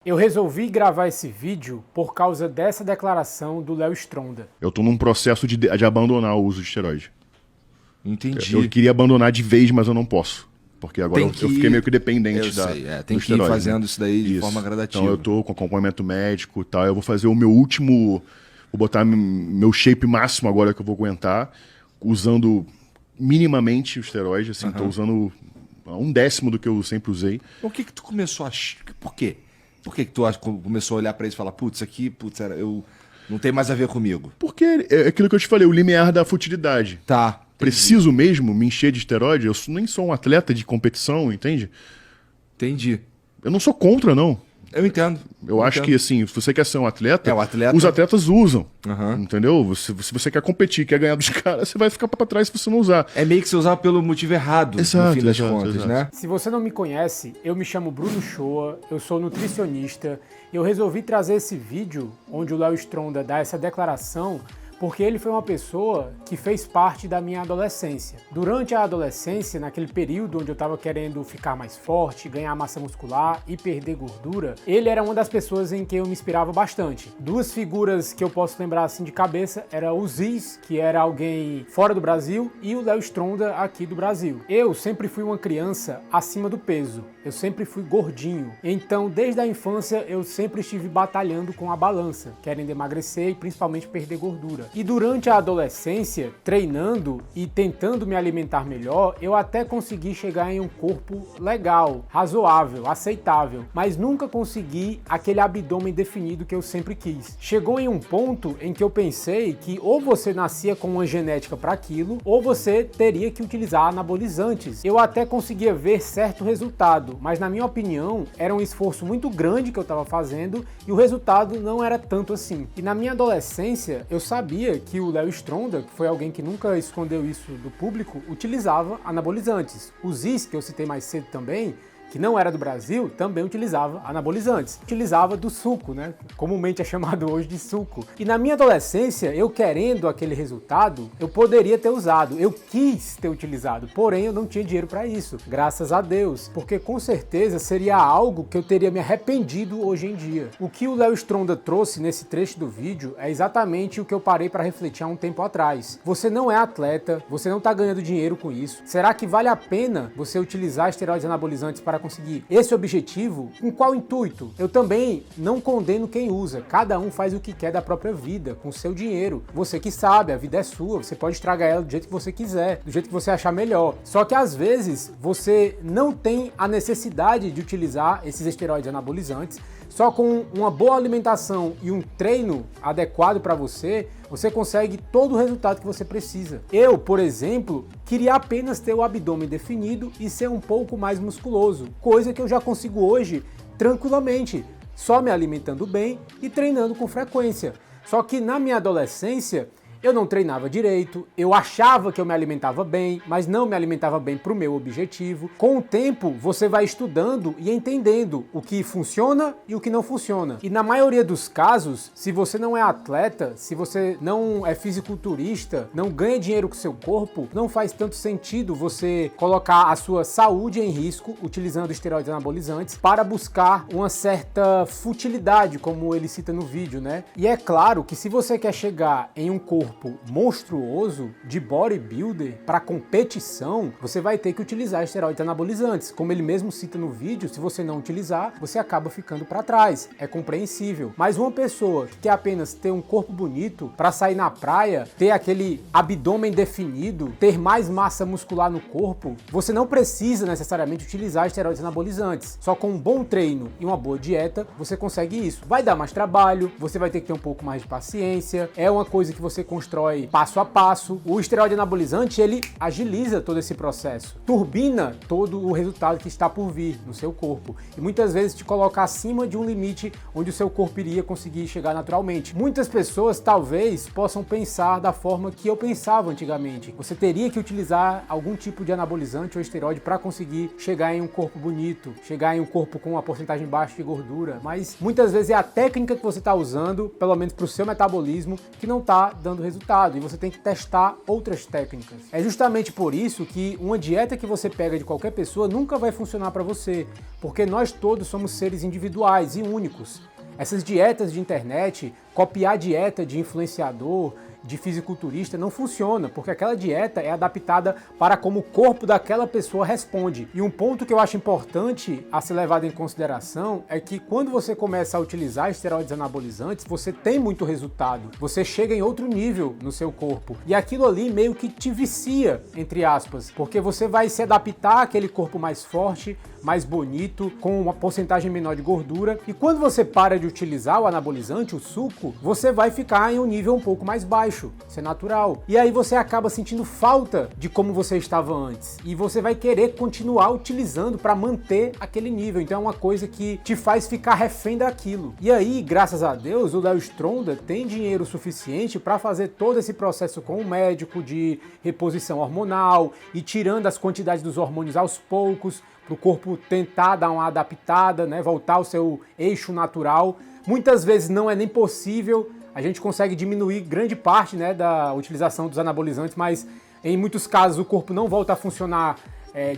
Eu resolvi gravar esse vídeo por causa dessa declaração do Léo Stronda. Eu tô num processo de abandonar o uso de esteroide. Entendi. Eu queria abandonar de vez, mas eu não posso. Porque agora eu fiquei meio que dependente eu sei, tem do que ir esteroide, fazendo né? isso daí de forma gradativa. Então eu tô com acompanhamento médico e tal. Eu vou fazer o meu último... Vou botar meu shape máximo agora que eu vou aguentar, usando minimamente o esteroide. Assim, tô usando 1/10 do que eu sempre usei. O que tu começou a... Por quê? Por que tu começou a olhar pra isso e falar, putz, eu não tem mais a ver comigo? Porque é aquilo que eu te falei, o limiar da futilidade. Tá. Preciso mesmo me encher de esteroide? Eu nem sou um atleta de competição, entende? Entendi. Eu não sou contra, não. Eu entendo. Eu acho que, assim, se você quer ser um atleta, o atleta... os atletas usam, Uhum. entendeu? Se você quer competir, quer ganhar dos caras, você vai ficar pra trás se você não usar. É meio que você usar pelo motivo errado, no fim das contas, né? Se você não me conhece, eu me chamo Bruno Shoa, eu sou nutricionista e eu resolvi trazer esse vídeo onde o Léo Stronda dá essa declaração porque ele foi uma pessoa que fez parte da minha adolescência. Durante a adolescência, naquele período onde eu estava querendo ficar mais forte, ganhar massa muscular e perder gordura, ele era uma das pessoas em quem eu me inspirava bastante. Duas figuras que eu posso lembrar assim de cabeça era o Ziz, que era alguém fora do Brasil, e o Léo Stronda aqui do Brasil. Eu sempre fui uma criança acima do peso, eu sempre fui gordinho. Então, desde a infância, eu sempre estive batalhando com a balança, querendo emagrecer e principalmente perder gordura. E durante a adolescência, treinando e tentando me alimentar melhor, eu até consegui chegar em um corpo legal, razoável, aceitável, mas nunca consegui aquele abdômen definido que eu sempre quis. Chegou em um ponto em que eu pensei que ou você nascia com uma genética para aquilo, ou você teria que utilizar anabolizantes. Eu até conseguia ver certo resultado, mas na minha opinião, era um esforço muito grande que eu estava fazendo e o resultado não era tanto assim. E na minha adolescência, eu sabia que o Léo Stronda, que foi alguém que nunca escondeu isso do público, utilizava anabolizantes. O Ziz, que eu citei mais cedo também, que não era do Brasil, também utilizava anabolizantes. Utilizava do suco, né? Comumente é chamado hoje de suco. E na minha adolescência, eu querendo aquele resultado, eu poderia ter usado, eu quis ter utilizado, porém eu não tinha dinheiro para isso, graças a Deus, porque com certeza seria algo que eu teria me arrependido hoje em dia. O que o Léo Stronda trouxe nesse trecho do vídeo é exatamente o que eu parei para refletir há um tempo atrás. Você não é atleta, você não está ganhando dinheiro com isso. Será que vale a pena você utilizar esteroides anabolizantes para conseguir esse objetivo? Com qual intuito? Eu também não condeno quem usa. Cada um faz o que quer da própria vida, com o seu dinheiro. Você que sabe, a vida é sua, você pode estragar ela do jeito que você quiser, do jeito que você achar melhor. Só que às vezes você não tem a necessidade de utilizar esses esteroides anabolizantes. Só com uma boa alimentação e um treino adequado para você, você consegue todo o resultado que você precisa. Eu, por exemplo, queria apenas ter o abdômen definido e ser um pouco mais musculoso, coisa que eu já consigo hoje tranquilamente, só me alimentando bem e treinando com frequência. Só que na minha adolescência, eu não treinava direito, eu achava que eu me alimentava bem, mas não me alimentava bem para o meu objetivo. Com o tempo, você vai estudando e entendendo o que funciona e o que não funciona. E na maioria dos casos, se você não é atleta, se você não é fisiculturista, não ganha dinheiro com seu corpo, não faz tanto sentido você colocar a sua saúde em risco utilizando esteroides anabolizantes para buscar uma certa futilidade, como ele cita no vídeo, né? E é claro que se você quer chegar em um corpo monstruoso de bodybuilder para competição, você vai ter que utilizar esteroides anabolizantes. Como ele mesmo cita no vídeo, se você não utilizar, você acaba ficando para trás. É compreensível. Mas uma pessoa que quer apenas ter um corpo bonito para sair na praia, ter aquele abdômen definido, ter mais massa muscular no corpo, você não precisa necessariamente utilizar esteroides anabolizantes. Só com um bom treino e uma boa dieta, você consegue isso. Vai dar mais trabalho, você vai ter que ter um pouco mais de paciência, é uma coisa que você constrói passo a passo. O esteroide anabolizante, ele agiliza todo esse processo, turbina todo o resultado que está por vir no seu corpo e muitas vezes te coloca acima de um limite onde o seu corpo iria conseguir chegar naturalmente. Muitas pessoas talvez possam pensar da forma que eu pensava antigamente. Você teria que utilizar algum tipo de anabolizante ou esteroide para conseguir chegar em um corpo bonito, chegar em um corpo com uma porcentagem baixa de gordura, mas muitas vezes é a técnica que você está usando, pelo menos para o seu metabolismo, que não está dando resultado e você tem que testar outras técnicas. É justamente por isso que uma dieta que você pega de qualquer pessoa nunca vai funcionar para você, porque nós todos somos seres individuais e únicos. Essas dietas de internet, copiar dieta de influenciador, de fisiculturista, não funciona, porque aquela dieta é adaptada para como o corpo daquela pessoa responde. E um ponto que eu acho importante a ser levado em consideração é que quando você começa a utilizar esteroides anabolizantes, você tem muito resultado. Você chega em outro nível no seu corpo. E aquilo ali meio que te vicia, entre aspas, porque você vai se adaptar àquele corpo mais forte, mais bonito, com uma porcentagem menor de gordura. E quando você para de utilizar o anabolizante, o suco, você vai ficar em um nível um pouco mais baixo. Isso é natural. E aí você acaba sentindo falta de como você estava antes. E você vai querer continuar utilizando para manter aquele nível. Então é uma coisa que te faz ficar refém daquilo. E aí, graças a Deus, o Léo Stronda tem dinheiro suficiente para fazer todo esse processo com o médico de reposição hormonal e tirando as quantidades dos hormônios aos poucos, para o corpo tentar dar uma adaptada, né, voltar ao seu eixo natural. Muitas vezes não é nem possível, a gente consegue diminuir grande parte, né, da utilização dos anabolizantes, mas em muitos casos o corpo não volta a funcionar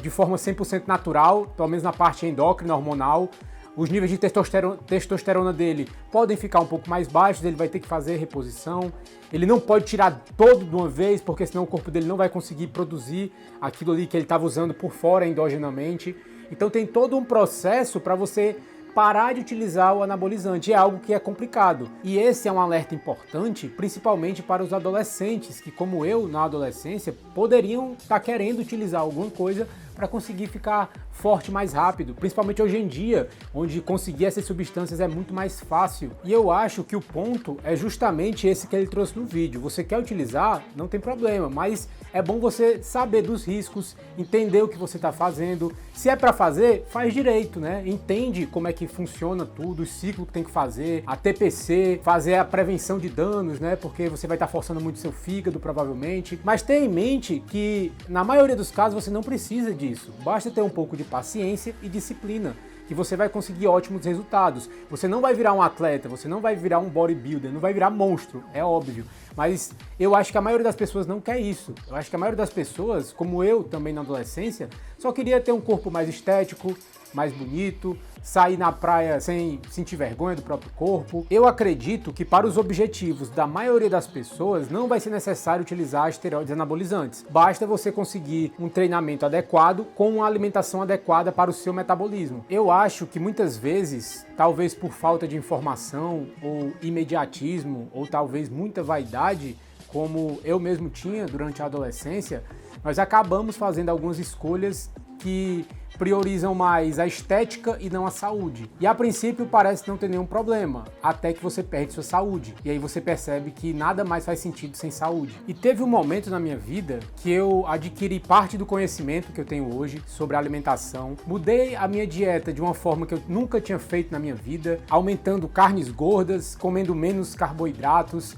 de forma 100% natural, pelo menos na parte endócrina, hormonal. Os níveis de testosterona dele podem ficar um pouco mais baixos, ele vai ter que fazer reposição. Ele não pode tirar todo de uma vez, porque senão o corpo dele não vai conseguir produzir aquilo ali que ele estava usando por fora endogenamente. Então tem todo um processo para você parar de utilizar o anabolizante. É algo que é complicado. E esse é um alerta importante, principalmente para os adolescentes, que como eu, na adolescência, poderiam estar querendo utilizar alguma coisa para conseguir ficar forte mais rápido, principalmente hoje em dia, onde conseguir essas substâncias é muito mais fácil. E eu acho que o ponto é justamente esse que ele trouxe no vídeo. Você quer utilizar, não tem problema, mas é bom você saber dos riscos, entender o que você está fazendo. Se é para fazer, faz direito, né? Entende como é que funciona tudo, o ciclo que tem que fazer, a TPC, fazer a prevenção de danos, né? Porque você vai estar forçando muito seu fígado, provavelmente. Mas tenha em mente que, na maioria dos casos, você não precisa disso. Basta ter um pouco de paciência e disciplina, que você vai conseguir ótimos resultados. Você não vai virar um atleta, você não vai virar um bodybuilder, não vai virar monstro, é óbvio. Mas eu acho que a maioria das pessoas não quer isso. Eu acho que a maioria das pessoas, como eu também na adolescência, só queria ter um corpo mais estético, mais bonito, sair na praia sem sentir vergonha do próprio corpo. Eu acredito que para os objetivos da maioria das pessoas não vai ser necessário utilizar esteroides anabolizantes. Basta você conseguir um treinamento adequado com uma alimentação adequada para o seu metabolismo. Eu acho que muitas vezes, talvez por falta de informação ou imediatismo ou talvez muita vaidade, como eu mesmo tinha durante a adolescência, nós acabamos fazendo algumas escolhas que priorizam mais a estética e não a saúde. E a princípio parece não ter nenhum problema, até que você perde sua saúde. E aí você percebe que nada mais faz sentido sem saúde. E teve um momento na minha vida que eu adquiri parte do conhecimento que eu tenho hoje sobre a alimentação, mudei a minha dieta de uma forma que eu nunca tinha feito na minha vida, aumentando carnes gordas, comendo menos carboidratos,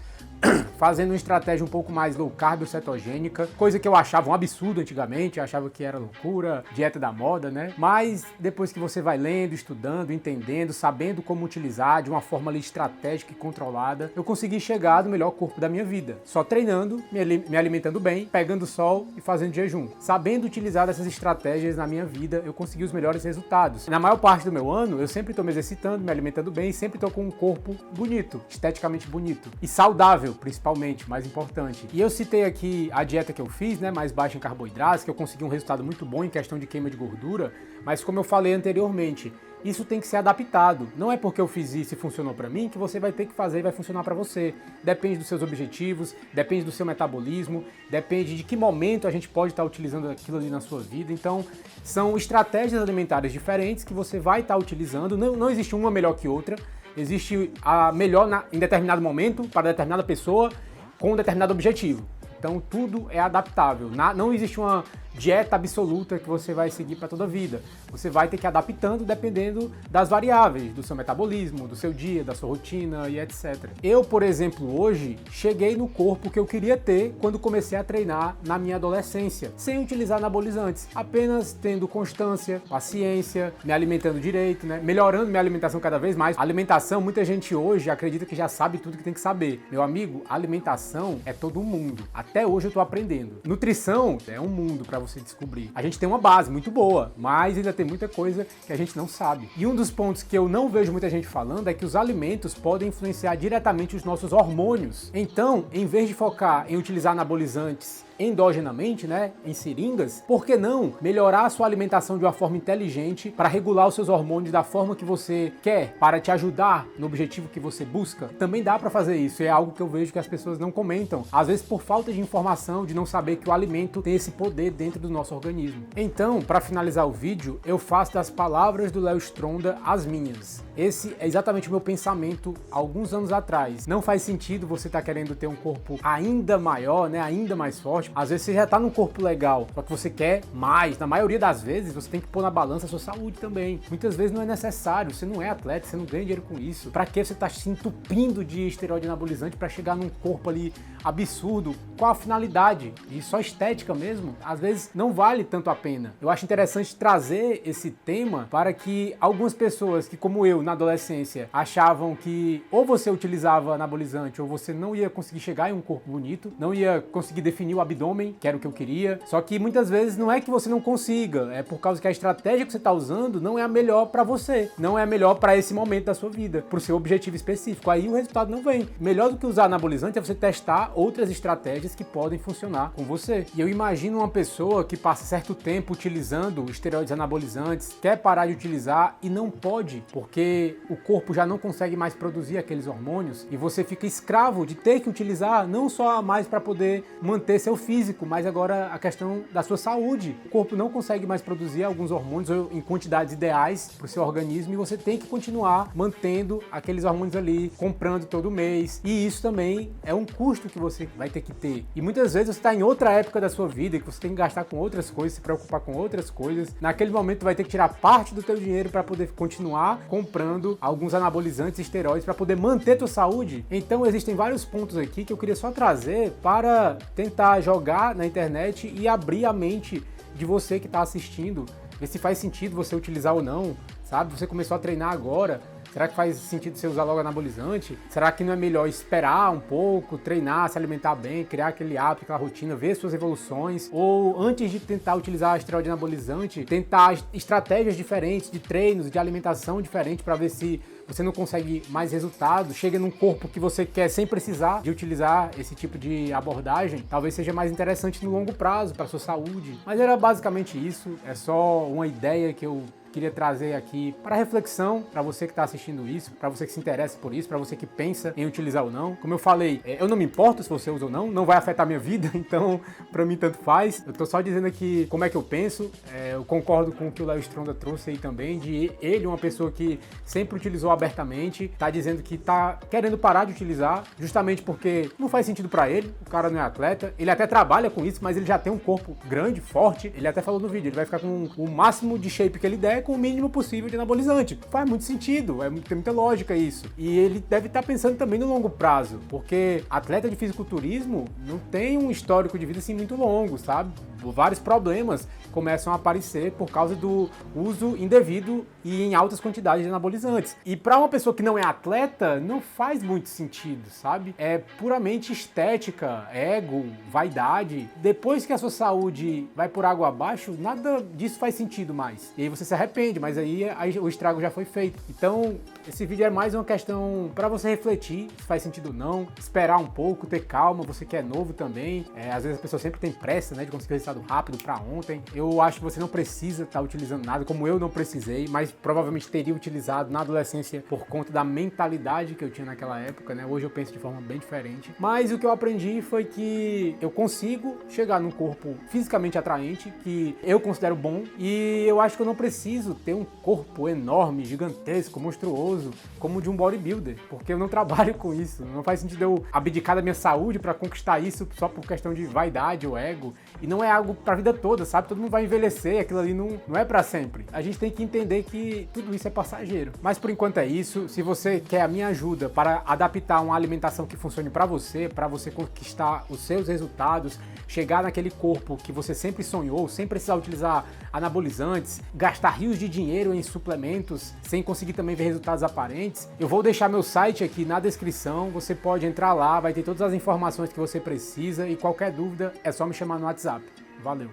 fazendo uma estratégia um pouco mais low carb ou cetogênica, coisa que eu achava um absurdo antigamente, eu achava que era loucura, dieta da moda, né? Mas depois que você vai lendo, estudando, entendendo, sabendo como utilizar de uma forma ali estratégica e controlada, eu consegui chegar no melhor corpo da minha vida. Só treinando, me alimentando bem, pegando sol e fazendo jejum. Sabendo utilizar essas estratégias na minha vida, eu consegui os melhores resultados. Na maior parte do meu ano, eu sempre estou me exercitando, me alimentando bem, e sempre estou com um corpo bonito, esteticamente bonito e saudável, principalmente, mais importante. E eu citei aqui a dieta que eu fiz, né, mais baixa em carboidratos, que eu consegui um resultado muito bom em questão de queima de gordura, mas como eu falei anteriormente, isso tem que ser adaptado. Não é porque eu fiz isso e funcionou para mim que você vai ter que fazer e vai funcionar para você. Depende dos seus objetivos, depende do seu metabolismo, depende de que momento a gente pode estar utilizando aquilo ali na sua vida. Então, são estratégias alimentares diferentes que você vai estar utilizando. Não existe uma melhor que outra. Existe a melhor em determinado momento, para determinada pessoa, com um determinado objetivo. Então tudo é adaptável. Não existe uma dieta absoluta que você vai seguir para toda a vida. Você vai ter que ir adaptando dependendo das variáveis, do seu metabolismo, do seu dia, da sua rotina e etc. Eu, por exemplo, hoje cheguei no corpo que eu queria ter quando comecei a treinar na minha adolescência, sem utilizar anabolizantes, apenas tendo constância, paciência, me alimentando direito, né? Melhorando minha alimentação cada vez mais. A alimentação, muita gente hoje acredita que já sabe tudo que tem que saber. Meu amigo, alimentação é todo um mundo. Até hoje eu tô aprendendo. Nutrição é um mundo para você descobrir. A gente tem uma base muito boa, mas ainda tem muita coisa que a gente não sabe. E um dos pontos que eu não vejo muita gente falando é que os alimentos podem influenciar diretamente os nossos hormônios. Então, em vez de focar em utilizar anabolizantes endogenamente, né, em seringas, por que não melhorar a sua alimentação de uma forma inteligente para regular os seus hormônios da forma que você quer, para te ajudar no objetivo que você busca? Também dá para fazer isso, é algo que eu vejo que as pessoas não comentam, às vezes por falta de informação, de não saber que o alimento tem esse poder dentro do nosso organismo. Então, para finalizar o vídeo, eu faço das palavras do Léo Stronda as minhas. Esse é exatamente o meu pensamento alguns anos atrás. Não faz sentido você estar querendo ter um corpo ainda maior, né, ainda mais forte. Às vezes você já tá num corpo legal, só que você quer mais. Na maioria das vezes você tem que pôr na balança a sua saúde também. Muitas vezes não é necessário, você não é atleta, você não ganha dinheiro com isso. Pra que você tá se entupindo de esteroide anabolizante pra chegar num corpo ali absurdo? Qual a finalidade? E só estética mesmo? Às vezes não vale tanto a pena. Eu acho interessante trazer esse tema para que algumas pessoas que, como eu, na adolescência, achavam que ou você utilizava anabolizante ou você não ia conseguir chegar em um corpo bonito, não ia conseguir definir o abdômen, que era o que eu queria. Só que muitas vezes não é que você não consiga, é por causa que a estratégia que você está usando não é a melhor para você, não é a melhor para esse momento da sua vida, para o seu objetivo específico. Aí o resultado não vem. Melhor do que usar anabolizante é você testar outras estratégias que podem funcionar com você. E eu imagino uma pessoa que passa certo tempo utilizando esteroides anabolizantes, quer parar de utilizar e não pode, porque o corpo já não consegue mais produzir aqueles hormônios e você fica escravo de ter que utilizar não só mais para poder manter seu físico, mas agora a questão da sua saúde. O corpo não consegue mais produzir alguns hormônios em quantidades ideais para o seu organismo e você tem que continuar mantendo aqueles hormônios ali, comprando todo mês. E isso também é um custo que você vai ter que ter. E muitas vezes você está em outra época da sua vida que você tem que gastar com outras coisas, se preocupar com outras coisas. Naquele momento tu vai ter que tirar parte do teu dinheiro para poder continuar comprando alguns anabolizantes e esteroides para poder manter tua saúde. Então existem vários pontos aqui que eu queria só trazer para tentar jogar na internet e abrir a mente de você que está assistindo, ver se faz sentido você utilizar ou não, sabe? Você começou a treinar agora, será que faz sentido você usar logo anabolizante? Será que não é melhor esperar um pouco, treinar, se alimentar bem, criar aquele hábito, aquela rotina, ver suas evoluções? Ou antes de tentar utilizar esteroide anabolizante, tentar estratégias diferentes de treinos, de alimentação diferente para ver se você não consegue mais resultado, chega num corpo que você quer sem precisar de utilizar esse tipo de abordagem, talvez seja mais interessante no longo prazo para sua saúde. Mas era basicamente isso, é só uma ideia que eu queria trazer aqui para reflexão, para você que está assistindo isso, para você que se interessa por isso, para você que pensa em utilizar ou não. Como eu falei, eu não me importo se você usa ou não vai afetar a minha vida, então para mim tanto faz. Eu tô só dizendo aqui como é que eu penso, eu concordo com o que o Léo Stronda trouxe aí também, de ele, uma pessoa que sempre utilizou abertamente, tá dizendo que tá querendo parar de utilizar, justamente porque não faz sentido para ele, o cara não é atleta, ele até trabalha com isso, mas ele já tem um corpo grande, forte, ele até falou no vídeo, ele vai ficar com o máximo de shape que ele der, com o mínimo possível de anabolizante. Faz muito sentido, tem muita lógica isso. E ele deve estar pensando também no longo prazo, porque atleta de fisiculturismo não tem um histórico de vida assim muito longo, sabe? Vários problemas começam a aparecer por causa do uso indevido e em altas quantidades de anabolizantes. E para uma pessoa que não é atleta, não faz muito sentido, sabe? É puramente estética, ego, vaidade. Depois que a sua saúde vai por água abaixo, nada disso faz sentido mais. E aí você se arrepende, mas aí o estrago já foi feito. Então, esse vídeo é mais uma questão para você refletir se faz sentido ou não, esperar um pouco, ter calma, você que é novo também. Às vezes a pessoa sempre tem pressa, né, de conseguir resultado rápido para ontem. Eu acho que você não precisa estar utilizando nada, como eu não precisei, mas provavelmente teria utilizado na adolescência por conta da mentalidade que eu tinha naquela época, né? Hoje eu penso de forma bem diferente. Mas o que eu aprendi foi que eu consigo chegar num corpo fisicamente atraente, que eu considero bom, e eu acho que eu não preciso ter um corpo enorme, gigantesco, monstruoso, como o de um bodybuilder, porque eu não trabalho com isso. Não faz sentido eu abdicar da minha saúde para conquistar isso só por questão de vaidade ou ego. E não é algo pra vida toda, sabe? Todo mundo vai envelhecer, aquilo ali não é pra sempre. A gente tem que entender que tudo isso é passageiro. Mas por enquanto é isso. Se você quer a minha ajuda para adaptar uma alimentação que funcione pra você conquistar os seus resultados, chegar naquele corpo que você sempre sonhou, sem precisar utilizar anabolizantes, gastar rios de dinheiro em suplementos, sem conseguir também ver resultados aparentes, eu vou deixar meu site aqui na descrição. Você pode entrar lá, vai ter todas as informações que você precisa, e qualquer dúvida é só me chamar no WhatsApp. Valeu!